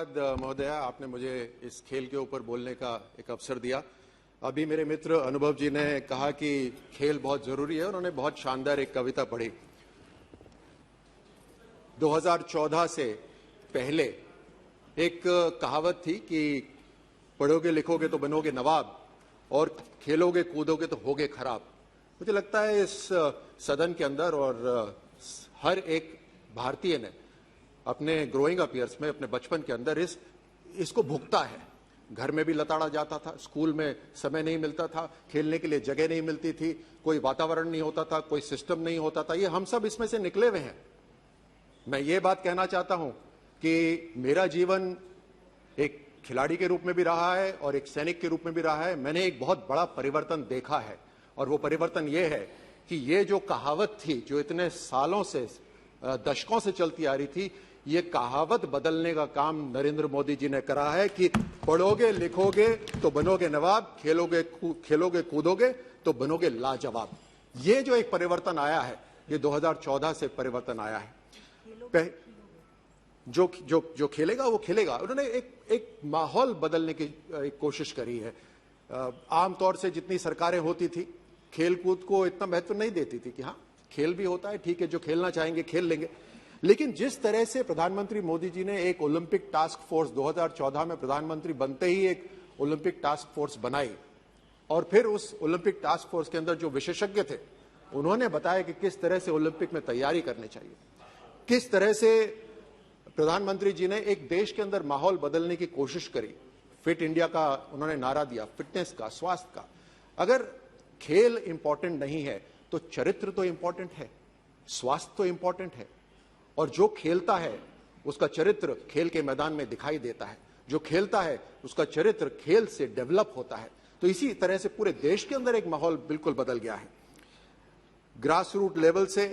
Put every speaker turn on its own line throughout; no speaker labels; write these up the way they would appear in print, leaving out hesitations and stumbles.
धन्यवाद महोदया, आपने मुझे इस खेल के ऊपर बोलने का एक अवसर दिया। अभी मेरे मित्र अनुभव जी ने कहा कि खेल बहुत जरूरी है। उन्होंने बहुत शानदार एक कविता पढ़ी। 2014 से पहले एक कहावत थी कि पढ़ोगे लिखोगे तो बनोगे नवाब और खेलोगे कूदोगे तो होगे खराब। मुझे लगता है इस सदन के अंदर और हर एक भारतीय ने अपने ग्रोइंग अप ईयर्स में, अपने बचपन के अंदर इसको भुगता है। घर में भी लताड़ा जाता था, स्कूल में समय नहीं मिलता था, खेलने के लिए जगह नहीं मिलती थी, कोई वातावरण नहीं होता था, कोई सिस्टम नहीं होता था। ये हम सब इसमें से निकले हुए हैं। मैं ये बात कहना चाहता हूं कि मेरा जीवन एक खिलाड़ी के रूप में भी रहा है और एक सैनिक के रूप में भी रहा है। मैंने एक बहुत बड़ा परिवर्तन देखा है और वो परिवर्तन ये है कि ये जो कहावत थी, जो इतने सालों से, दशकों से चलती आ रही थी, ये कहावत बदलने का काम नरेंद्र मोदी जी ने करा है कि पढ़ोगे लिखोगे तो बनोगे नवाब, खेलोगे कूदोगे तो बनोगे लाजवाब। ये जो एक परिवर्तन आया है, ये 2014 से परिवर्तन आया है। जो खेलेगा वो खेलेगा। उन्होंने एक माहौल बदलने की एक कोशिश करी है। आमतौर से जितनी सरकारें होती थी, खेल कूद को इतना महत्व नहीं देती थी कि हाँ खेल भी होता है, ठीक है, जो खेलना चाहेंगे खेल लेंगे। लेकिन जिस तरह से प्रधानमंत्री मोदी जी ने एक ओलंपिक टास्क फोर्स 2014 में प्रधानमंत्री बनते ही एक ओलंपिक टास्क फोर्स बनाई और फिर उस ओलंपिक टास्क फोर्स के अंदर जो विशेषज्ञ थे उन्होंने बताया कि किस तरह से ओलंपिक में तैयारी करनी चाहिए, किस तरह से प्रधानमंत्री जी ने एक देश के अंदर माहौल बदलने की कोशिश करी। फिट इंडिया का उन्होंने नारा दिया, फिटनेस का, स्वास्थ्य का। अगर खेल इंपॉर्टेंट नहीं है तो चरित्र तो इंपॉर्टेंट है, स्वास्थ्य तो इंपॉर्टेंट है। और जो खेलता है उसका चरित्र खेल के मैदान में दिखाई देता है, जो खेलता है उसका चरित्र खेल से डेवलप होता है। तो इसी तरह से पूरे देश के अंदर एक माहौल बिल्कुल बदल गया है। ग्रास रूट लेवल से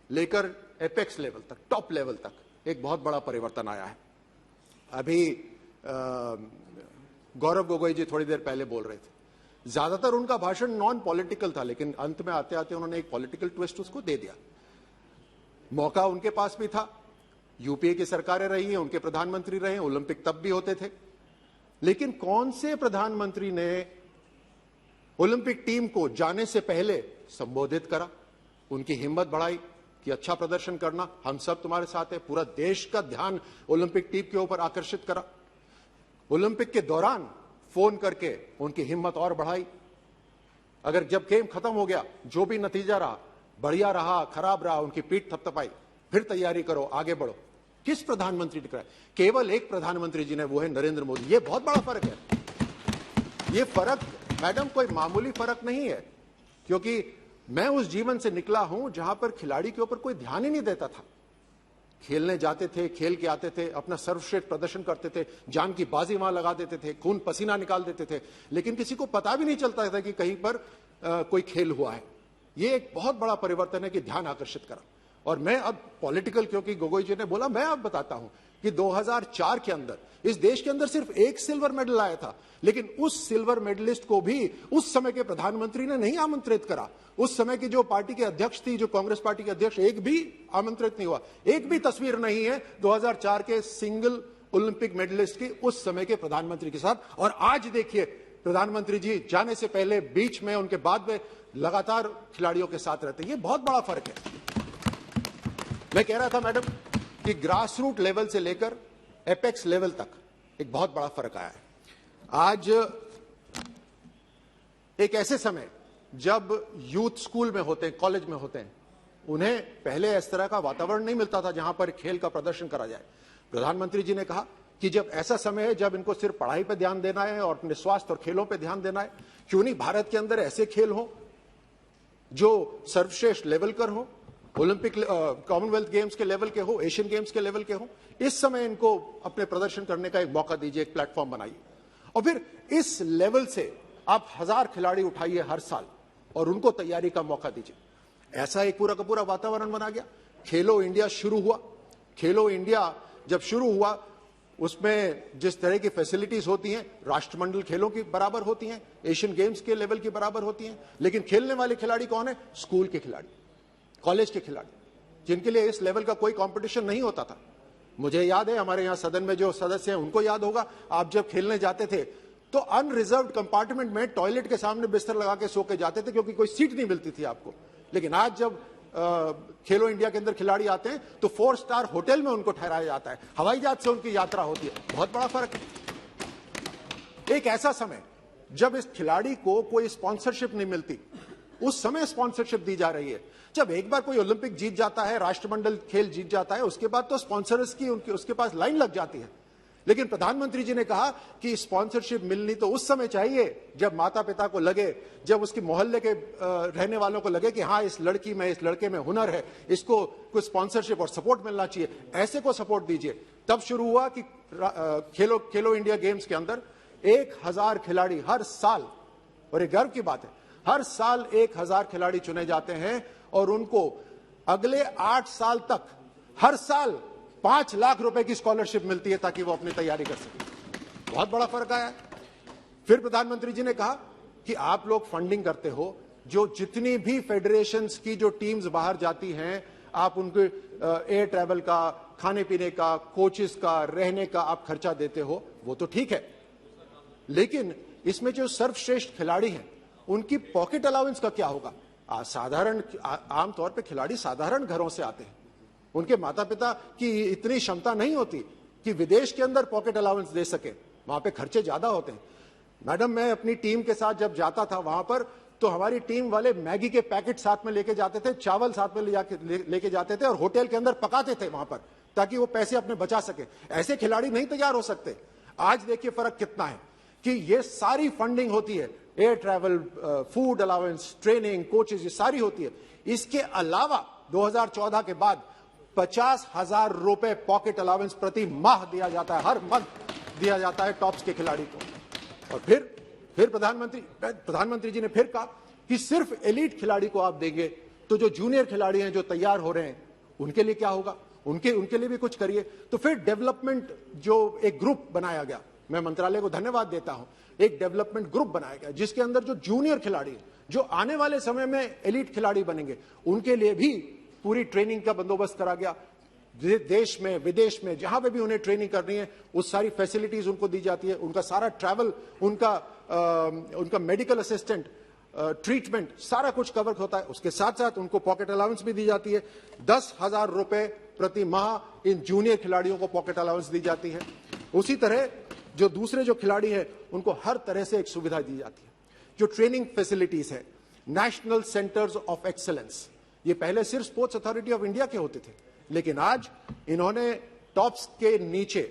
लेकर एपेक्स लेवल तक, टॉप लेवल तक एक बहुत बड़ा परिवर्तन आया है। अभी गौरव गोगोई जी थोड़ी देर पहले बोल रहे थे, ज्यादातर उनका भाषण नॉन पॉलिटिकल था, लेकिन अंत में आते आते उन्होंने एक पॉलिटिकल ट्विस्ट उसको दे दिया। मौका उनके पास भी था, यूपीए की सरकारें रही हैं, उनके प्रधानमंत्री रहे, ओलंपिक तब भी होते थे। लेकिन कौन से प्रधानमंत्री ने ओलंपिक टीम को जाने से पहले संबोधित करा, उनकी हिम्मत बढ़ाई कि अच्छा प्रदर्शन करना, हम सब तुम्हारे साथ है, पूरा देश का ध्यान ओलंपिक टीम के ऊपर आकर्षित करा। ओलंपिक के दौरान फोन करके उनकी हिम्मत और बढ़ाई। अगर जब गेम खत्म हो गया, जो भी नतीजा रहा, बढ़िया रहा खराब रहा, उनकी पीठ थपथपाई, फिर तैयारी करो, आगे बढ़ो। किस प्रधानमंत्री ने कराया? केवल एक प्रधानमंत्री जी ने, वो है नरेंद्र मोदी। ये बहुत बड़ा फर्क है। ये फर्क मैडम कोई मामूली फर्क नहीं है, क्योंकि मैं उस जीवन से निकला हूं जहां पर खिलाड़ी के ऊपर कोई ध्यान ही नहीं देता था। खेलने जाते थे, खेल के आते थे, अपना सर्वश्रेष्ठ प्रदर्शन करते थे, जान की बाजी वहां लगा देते थे, खून पसीना निकाल देते थे, लेकिन किसी को पता भी नहीं चलता था कि कहीं पर कोई खेल हुआ है। ये एक बहुत बड़ा परिवर्तन है कि ध्यान आकर्षित करा। और मैं अब पॉलिटिकल, क्योंकि गोगोई जी ने बोला, मैं अब बताता हूं कि 2004 के अंदर इस देश के अंदर सिर्फ एक सिल्वर मेडल आया था, लेकिन उस सिल्वर मेडलिस्ट को भी उस समय के प्रधानमंत्री ने नहीं आमंत्रित करा। उस समय की जो पार्टी के अध्यक्ष थी, जो कांग्रेस पार्टी के अध्यक्ष, एक भी आमंत्रित नहीं हुआ। एक भी तस्वीर नहीं है 2004 के सिंगल ओलंपिक मेडलिस्ट की उस समय के प्रधानमंत्री के साथ। और आज देखिए, प्रधानमंत्री जी जाने से पहले, बीच में, उनके बाद में लगातार खिलाड़ियों के साथ रहते हैं। ये बहुत बड़ा फर्क है। मैं कह रहा था मैडम कि ग्रास रूट लेवल से लेकर एपेक्स लेवल तक एक बहुत बड़ा फर्क आया है। आज एक ऐसे समय जब यूथ स्कूल में होते हैं, कॉलेज में होते हैं, उन्हें पहले इस तरह का वातावरण नहीं मिलता था जहां पर खेल का प्रदर्शन करा जाए। प्रधानमंत्री जी ने कहा कि जब ऐसा समय है जब इनको सिर्फ पढ़ाई पर ध्यान देना है और अपने स्वास्थ्य और खेलों पर ध्यान देना है, क्यों नहीं भारत के अंदर ऐसे खेल हो जो सर्वश्रेष्ठ लेवल कर हो, ओलंपिक, कॉमनवेल्थ गेम्स के लेवल के हो, एशियन गेम्स के लेवल के हो। इस समय इनको अपने प्रदर्शन करने का एक मौका दीजिए, एक प्लेटफॉर्म बनाइए। और फिर इस लेवल से आप 1000 खिलाड़ी उठाइए हर साल और उनको तैयारी का मौका दीजिए। ऐसा एक पूरा का पूरा वातावरण बना गया। खेलो इंडिया शुरू हुआ। खेलो इंडिया जब शुरू हुआ, उसमें जिस तरह की फैसिलिटीज होती हैं, राष्ट्रमंडल खेलों की बराबर होती हैं, एशियन गेम्स के लेवल की बराबर होती हैं, लेकिन खेलने वाले खिलाड़ी कौन है? स्कूल के खिलाड़ी, कॉलेज के खिलाड़ी, जिनके लिए इस लेवल का कोई कंपटीशन नहीं होता था। मुझे याद है, हमारे यहां सदन में जो सदस्य हैं उनको याद होगा, आप जब खेलने जाते थे तो अनरिजर्व्ड कंपार्टमेंट में टॉयलेट के सामने बिस्तर लगा के सो के जाते थे, क्योंकि कोई सीट नहीं मिलती थी आपको। लेकिन आज जब खेलो इंडिया के अंदर खिलाड़ी आते हैं तो 4 स्टार होटल में उनको ठहराया जाता है, हवाई जहाज से उनकी यात्रा होती है। बहुत बड़ा फर्क है। एक ऐसा समय जब इस खिलाड़ी को कोई स्पॉन्सरशिप नहीं मिलती, उस समय स्पॉन्सरशिप दी जा रही है। जब एक बार कोई ओलंपिक जीत जाता है, राष्ट्रमंडल खेल जीत जाता है, उसके बाद तो स्पॉन्सर्स की उसके पास लाइन लग जाती है। लेकिन प्रधानमंत्री जी ने कहा कि स्पॉन्सरशिप मिलनी तो उस समय चाहिए जब माता पिता को लगे, जब उसके मोहल्ले के रहने वालों को लगे कि हाँ, इस लड़की में, इस लड़के में हुनर है, इसको कुछ स्पॉन्सरशिप और सपोर्ट मिलना चाहिए, ऐसे को सपोर्ट दीजिए। तब शुरू हुआ कि खेलो इंडिया गेम्स के अंदर 1000 खिलाड़ी हर साल, और ये गर्व की बात है, हर साल 1000 खिलाड़ी चुने जाते हैं और उनको अगले 8 साल तक हर साल 5 लाख रुपए की स्कॉलरशिप मिलती है ताकि वो अपनी तैयारी कर सके। बहुत बड़ा फर्क आया है। फिर प्रधानमंत्री जी ने कहा कि आप लोग फंडिंग करते हो, जो जितनी भी फेडरेशंस की जो टीम्स बाहर जाती हैं, आप उनके एयर ट्रैवल का, खाने पीने का, कोचेस का, रहने का आप खर्चा देते हो, वो तो ठीक है। लेकिन इसमें जो सर्वश्रेष्ठ खिलाड़ी हैं उनकी पॉकेट अलाउंस का क्या होगा? साधारण आमतौर पे खिलाड़ी साधारण घरों से आते हैं, उनके माता पिता की इतनी क्षमता नहीं होती कि विदेश के अंदर पॉकेट अलाउंस दे सके, वहां पे खर्चे ज्यादा होते हैं। मैडम, मैं अपनी टीम के साथ जब जाता था वहां पर, तो हमारी टीम वाले मैगी के पैकेट साथ में लेके जाते थे, चावल साथ में लेके जाते थे और होटल के अंदर पकाते थे वहां पर, ताकि वो पैसे अपने बचा सके। ऐसे खिलाड़ी नहीं तैयार हो सकते। आज देखिए फर्क कितना है कि ये सारी फंडिंग होती है, air travel, food allowance, training, coaches, ये सारी होती है। इसके अलावा 2014 के बाद 50,000 रुपए पॉकेट अलाउंस प्रति माह दिया जाता है, हर मंथ दिया जाता है टॉप्स के खिलाड़ी को। और फिर प्रधानमंत्री जी ने फिर कहा कि सिर्फ एलीट खिलाड़ी को आप देंगे तो जो जूनियर खिलाड़ी हैं, जो तैयार हो रहे हैं, उनके लिए क्या होगा? उनके लिए भी कुछ करिए। तो फिर डेवलपमेंट जो एक ग्रुप बनाया गया, मैं मंत्रालय को धन्यवाद देता हूं, एक डेवलपमेंट ग्रुप बनाया गया जिसके अंदर जो जूनियर खिलाड़ी हैं, जो आने वाले समय में एलीट खिलाड़ी बनेंगे, उनके लिए भी पूरी ट्रेनिंग का बंदोबस्त करा गया। देश में, विदेश में, जहां पे भी उन्हें ट्रेनिंग करनी है, उस सारी फैसिलिटीज उनको दी जाती है। उनका सारा ट्रैवल, उनका मेडिकल असिस्टेंट, ट्रीटमेंट, सारा कुछ कवर होता है। उसके साथ साथ उनको पॉकेट अलाउंस भी दी जाती है। 10,000 रुपए प्रति माह इन जूनियर खिलाड़ियों को पॉकेट अलाउंस दी जाती है। उसी तरह जो दूसरे जो खिलाड़ी हैं, उनको हर तरह से एक सुविधा दी जाती है। जो ट्रेनिंग फैसिलिटीज है, नेशनल सेंटर्स ऑफ एक्सेलेंस, ये पहले सिर्फ स्पोर्ट्स अथॉरिटी ऑफ इंडिया के होते थे, लेकिन आज इन्होंने टॉप्स के नीचे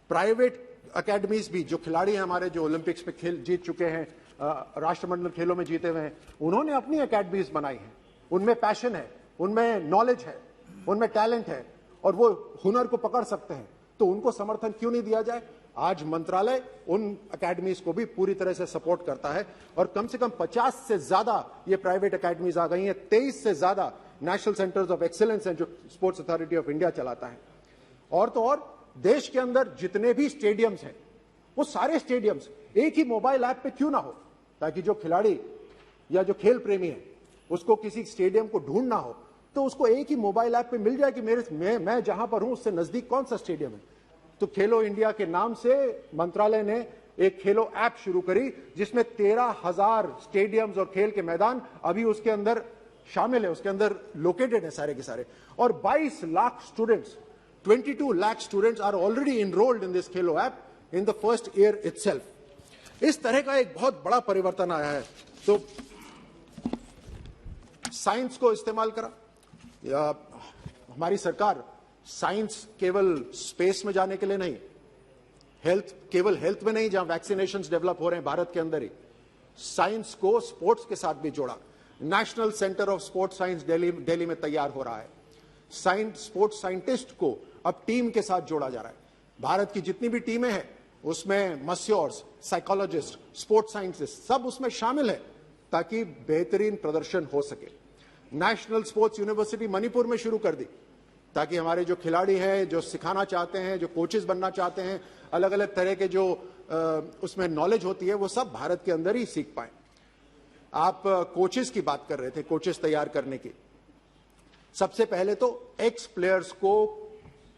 प्राइवेट अकेडमीज भी, जो खिलाड़ी हैं हमारे, जो ओलंपिक्स में खेल जीत चुके हैं, राष्ट्रमंडल खेलों में जीते हुए हैं, उन्होंने अपनी अकेडमीज बनाई हैं। उनमें पैशन है, उनमें नॉलेज है, उनमें टैलेंट है और वो हुनर को पकड़ सकते हैं। तो उनको समर्थन क्यों नहीं दिया जाए? आज मंत्रालय उन अकेडमीज को भी पूरी तरह से सपोर्ट करता है और कम से कम 50 से ज्यादा ये प्राइवेट अकेडमीज आ गई हैं। 23 से ज्यादा नेशनल सेंटर्स ऑफ एक्सीलेंस हैं जो स्पोर्ट्स अथॉरिटी ऑफ इंडिया चलाता है। और तो और देश के अंदर जितने भी स्टेडियम्स हैं, वो सारे स्टेडियम्स एक ही मोबाइल ऐप पे क्यों ना हो, ताकि जो खिलाड़ी या जो खेल प्रेमी है उसको किसी स्टेडियम को ढूंढना हो तो उसको एक ही मोबाइल ऐप पे मिल जाए कि मैं जहां पर हूं उससे नजदीक कौन सा स्टेडियम है। तो खेलो इंडिया के नाम से मंत्रालय ने एक खेलो ऐप शुरू करी जिसमें 13,000 स्टेडियम्स और खेल के मैदान अभी उसके अंदर शामिल है, उसके अंदर लोकेटेड है सारे के सारे। और 22 lakh students, 22 lakh students are already enrolled in this Khelo app in the first year itself. इस तरह का एक बहुत बड़ा परिवर्तन आया है। तो साइंस को इस्तेमाल करा, या हमारी सरकार साइंस केवल स्पेस में जाने के लिए नहीं, केवल हेल्थ में नहीं, जहां वैक्सीनेशंस डेवलप हो रहे हैं भारत के अंदर ही, साइंस को स्पोर्ट्स के साथ भी जोड़ा। National centre of sports science Delhi में तैयार हो रहा है। स्पोर्ट्स साइंटिस्ट को अब टीम के साथ जोड़ा जा रहा है। भारत की जितनी भी टीमें हैं उसमें मस्योर्स, साइकोलॉजिस्ट, स्पोर्ट्स साइंटिस्ट सब उसमें शामिल है ताकि बेहतरीन प्रदर्शन हो सके। नेशनल स्पोर्ट्स यूनिवर्सिटी मणिपुर में शुरू कर दी ताकि हमारे जो खिलाड़ी हैं, जो सिखाना चाहते हैं, जो कोचेस बनना चाहते हैं, अलग अलग तरह के जो उसमें नॉलेज होती है वो सब भारत के अंदर ही सीख पाए। आप कोचेस की बात कर रहे थे, कोचेस तैयार करने की। सबसे पहले तो एक्स प्लेयर्स को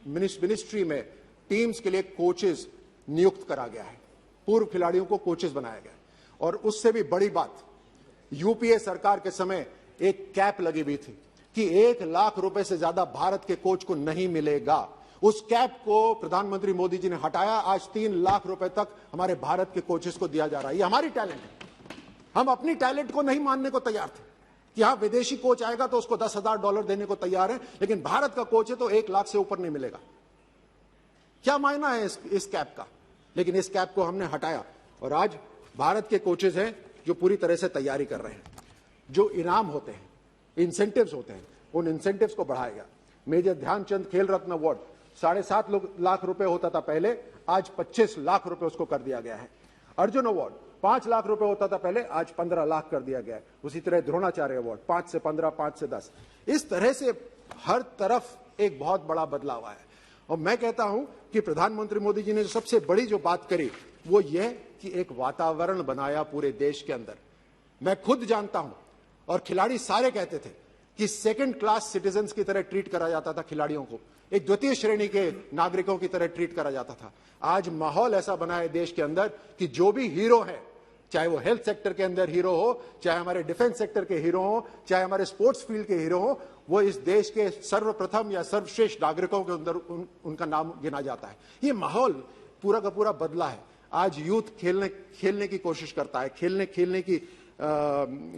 मिनिस्ट्री में टीम्स के लिए कोचेस नियुक्त करा गया है, पूर्व खिलाड़ियों को कोचेस बनाया गया। और उससे भी बड़ी बात, यूपीए सरकार के समय एक कैप लगी हुई थी कि 1 लाख रुपए से ज्यादा भारत के कोच को नहीं मिलेगा। उस कैप को प्रधानमंत्री मोदी जी ने हटाया। आज 3 लाख रुपए तक हमारे भारत के कोचेस को दिया जा रहा है। ये हमारी टैलेंट है। हम अपनी टैलेंट को नहीं मानने को तैयार थे कि हाँ विदेशी कोच आएगा तो उसको $10,000 देने को तैयार है, लेकिन भारत का कोच है तो 1 लाख से ऊपर नहीं मिलेगा। क्या मायना है इस कैप का? लेकिन इस कैप को हमने हटाया और आज भारत के कोचेस हैं जो पूरी तरह से तैयारी कर रहे हैं। जो इनाम होते हैं, इंसेंटिव्स होते हैं, उन इंसेंटिव्स को बढ़ाया गया। मेजर ध्यानचंद खेल रत्न अवार्ड 7.5 लाख रुपए होता था पहले, आज 25 लाख रुपए उसको कर दिया गया है। अर्जुन अवार्ड 5 लाख रुपए होता था पहले, आज 15 लाख कर दिया गया है। उसी तरह द्रोणाचार्य अवार्ड 5 से 15, 5 से 10। इस तरह से हर तरफ एक बहुत बड़ा बदलाव आया है। और मैं कहता हूं कि प्रधानमंत्री मोदी जी ने जो सबसे बड़ी जो बात करी वो ये कि एक वातावरण बनाया पूरे देश के अंदर। मैं खुद जानता हूं और खिलाड़ी सारे कहते थे कि सेकंड क्लास सिटीजन्स की तरह ट्रीट करा जाता था खिलाड़ियों को, एक द्वितीय श्रेणी के नागरिकों की तरह ट्रीट करा जाता था। आज माहौल ऐसा बना है देश के अंदर कि जो भी हीरो है, चाहे वो हेल्थ सेक्टर के अंदर हीरो हो, चाहे हमारे डिफेंस सेक्टर के हीरो हो, चाहे हमारे स्पोर्ट्स फील्ड के हीरो हो, वो इस देश के सर्वप्रथम या सर्वश्रेष्ठ नागरिकों के अंदर उनका नाम गिना जाता है। ये माहौल पूरा का पूरा बदला है। आज यूथ खेलने की कोशिश करता है, खेलने की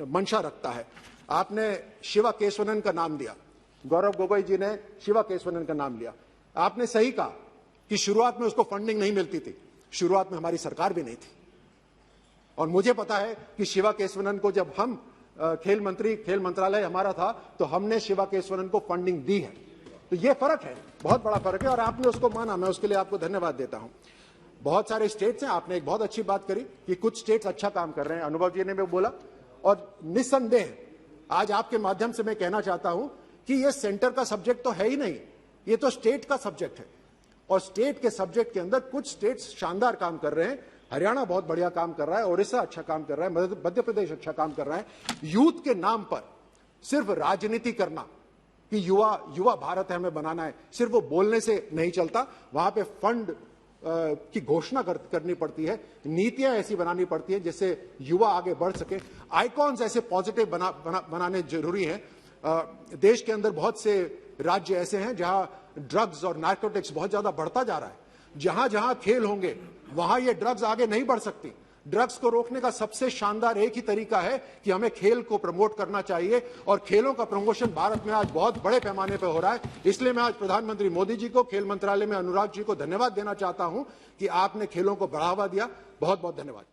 मंशा रखता है। आपने शिवा केशवनन का नाम दिया, गौरव गोगोई जी ने शिवा केशवनन का नाम लिया। आपने सही कहा कि शुरुआत में उसको फंडिंग नहीं मिलती थी, शुरुआत में हमारी सरकार भी नहीं थी। और मुझे पता है कि शिवा केशवनन को जब हम खेल मंत्रालय हमारा था तो हमने शिवा केशवनन को फंडिंग दी है। तो ये फर्क है, बहुत बड़ा फर्क है और आपने उसको माना, मैं उसके लिए आपको धन्यवाद देता हूं। बहुत सारे स्टेट्स हैं, आपने एक बहुत अच्छी बात करी कि कुछ स्टेट्स अच्छा काम कर रहे हैं, अनुभव जी ने भी बोला। और निस्संदेह आज आपके माध्यम से मैं कहना चाहता हूं कि ये सेंटर का सब्जेक्ट तो है ही नहीं, ये तो स्टेट का सब्जेक्ट है। और स्टेट के सब्जेक्ट के अंदर कुछ स्टेट्स शानदार काम कर रहे हैं। हरियाणा बहुत बढ़िया काम कर रहा है, ओडिशा अच्छा काम कर रहा है, मध्य प्रदेश अच्छा काम कर रहा है। यूथ के नाम पर सिर्फ राजनीति करना कि युवा भारत है हमें बनाना है, सिर्फ वो बोलने से नहीं चलता। वहां पे फंड की घोषणा करनी पड़ती है, नीतियां ऐसी बनानी पड़ती है जिससे युवा आगे बढ़ सके। आइकॉन्स ऐसे पॉजिटिव बनाने जरूरी हैं। देश के अंदर बहुत से राज्य ऐसे हैं जहां ड्रग्स और नार्कोटिक्स बहुत ज्यादा बढ़ता जा रहा है। जहां जहां खेल होंगे वहां ये ड्रग्स आगे नहीं बढ़ सकती। ड्रग्स को रोकने का सबसे शानदार एक ही तरीका है कि हमें खेल को प्रमोट करना चाहिए और खेलों का प्रमोशन भारत में आज बहुत बड़े पैमाने पर हो रहा है। इसलिए मैं आज प्रधानमंत्री मोदी जी को, खेल मंत्रालय में अनुराग जी को धन्यवाद देना चाहता हूं कि आपने खेलों को बढ़ावा दिया। बहुत बहुत धन्यवाद।